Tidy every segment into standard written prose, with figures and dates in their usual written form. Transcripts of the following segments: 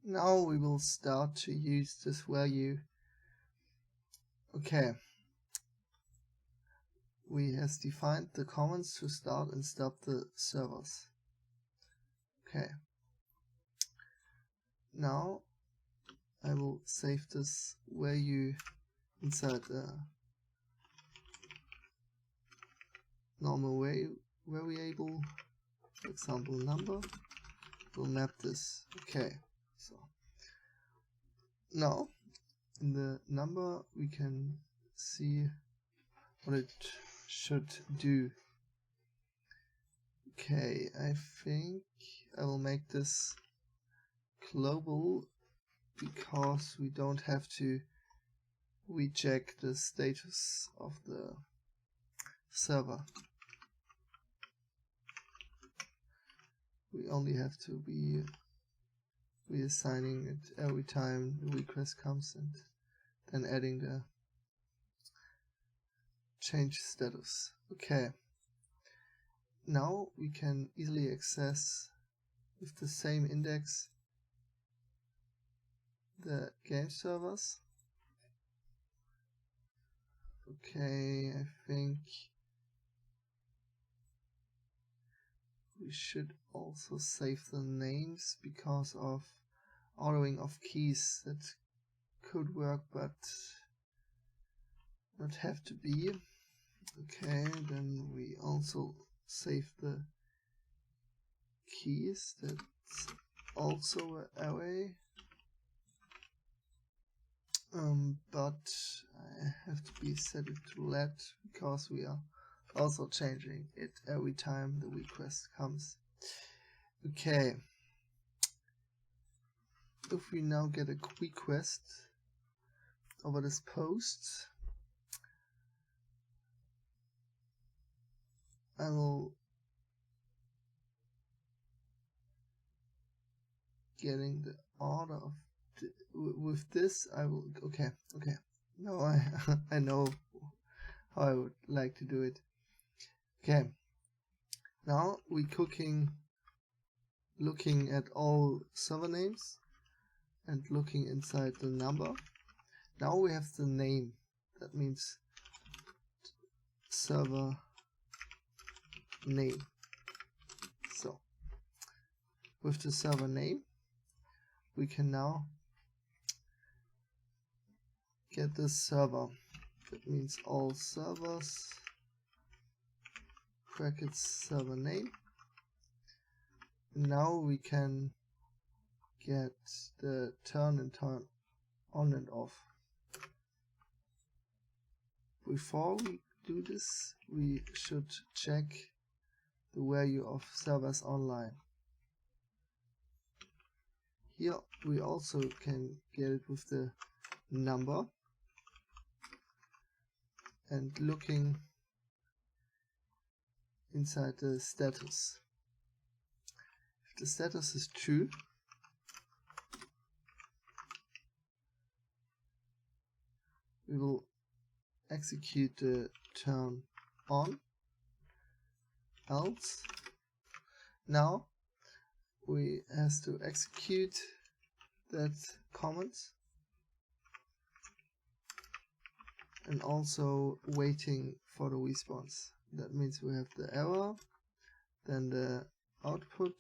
Now we will start to use this value. Okay. We have defined the commands to start and stop the servers. Okay. Now I will save this value inside a normal variable, for example number. We'll map this. Okay. So now in the number we can see what it should do. Okay, I think I will make this global because we don't have to recheck the status of the server. We only have to be reassigning it every time the request comes and then adding the change status. Okay. Now we can easily access with the same index the game servers. Okay, I think we should also save the names because of ordering of keys. That could work but not have to be. Okay, then we also save the keys. That's also an array. But I have to be set it to let because we are also changing it every time the request comes. Okay. If we now get a request over this post, I will getting the order of with this. I will okay. Now I know how I would like to do it. Okay. Now we looking at all server names and looking inside the number. Now we have the name. That means server name. So with the server name we can now get this server. That means all servers brackets server name. Now we can get the turn and turn on and off. Before we do this, we should check the value of servers online. Here we also can get it with the number and looking inside the status. If the status is true, we will execute the turn on. Else, now we have to execute that comment and also waiting for the response. That means we have the error, then the output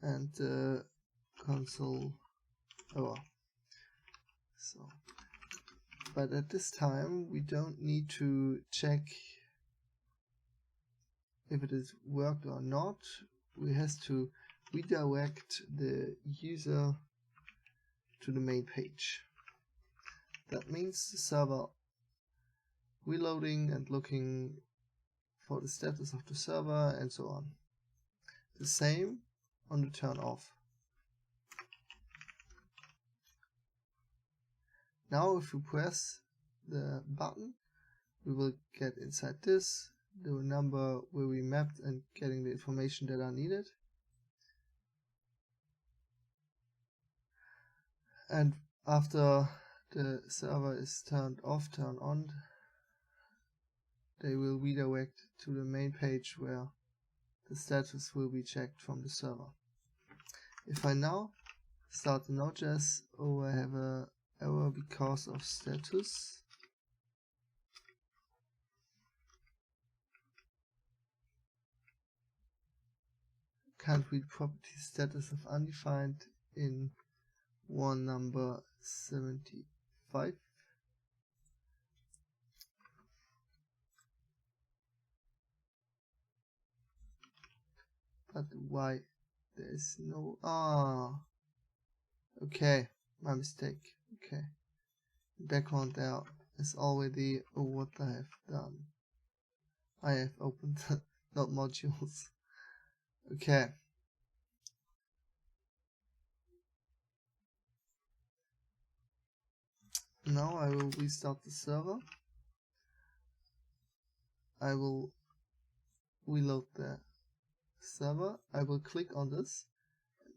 and the console error. So, but at this time we don't need to check if it is worked or not. We have to redirect the user to the main page. That means the server reloading and looking for the status of the server and so on. The same on the turn off. Now if we press the button, we will get inside this the number where we mapped and getting the information that are needed. And after the server is turned off, turned on, they will redirect to the main page where the status will be checked from the server. If I now start the Node.js, I have an error because of status. Can't read property status of undefined in one number 75. But why there is no okay, my mistake. Okay, background there is already what I have done. I have opened not modules. Okay. Now I will restart the server. I will reload the server. I will click on this.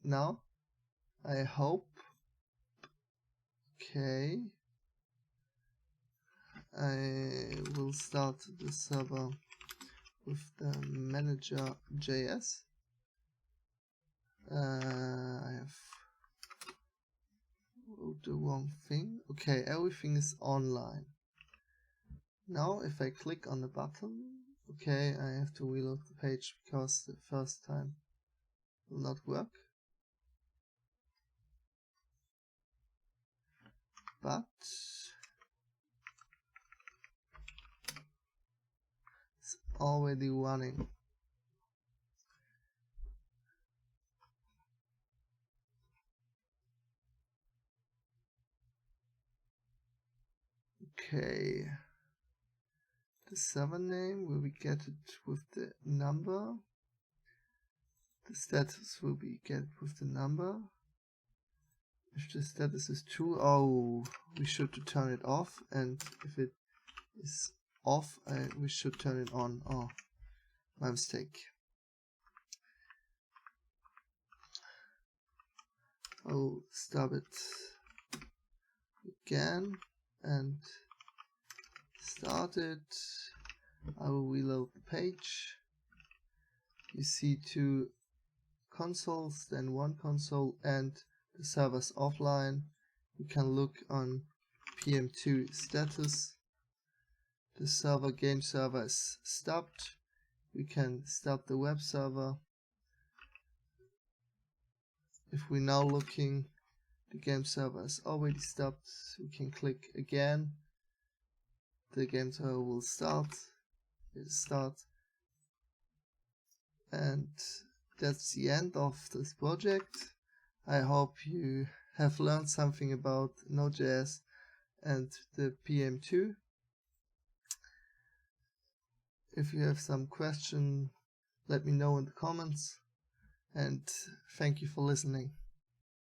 Now I hope. Okay. I will start the server with the manager.js. I have wrote the wrong thing. Okay, everything is online. Now if I click on the button, okay, I have to reload the page because the first time will not work. But it's already running. Okay, the server name will be get it with the number. The status will be get with the number. If the status is true, we should turn it off, and if it is off, we should turn it on. Oh, my mistake. I'll stop it again and start it. I will reload the page. You see two consoles, then one console, and the server's offline. You can look on PM2 status. The server game server is stopped. We can stop the web server. If we're now looking, the game server is already stopped. We can click again. The game server will start. It starts. And that's the end of this project. I hope you have learned something about Node.js and the PM2. If you have some question, let me know in the comments, and thank you for listening.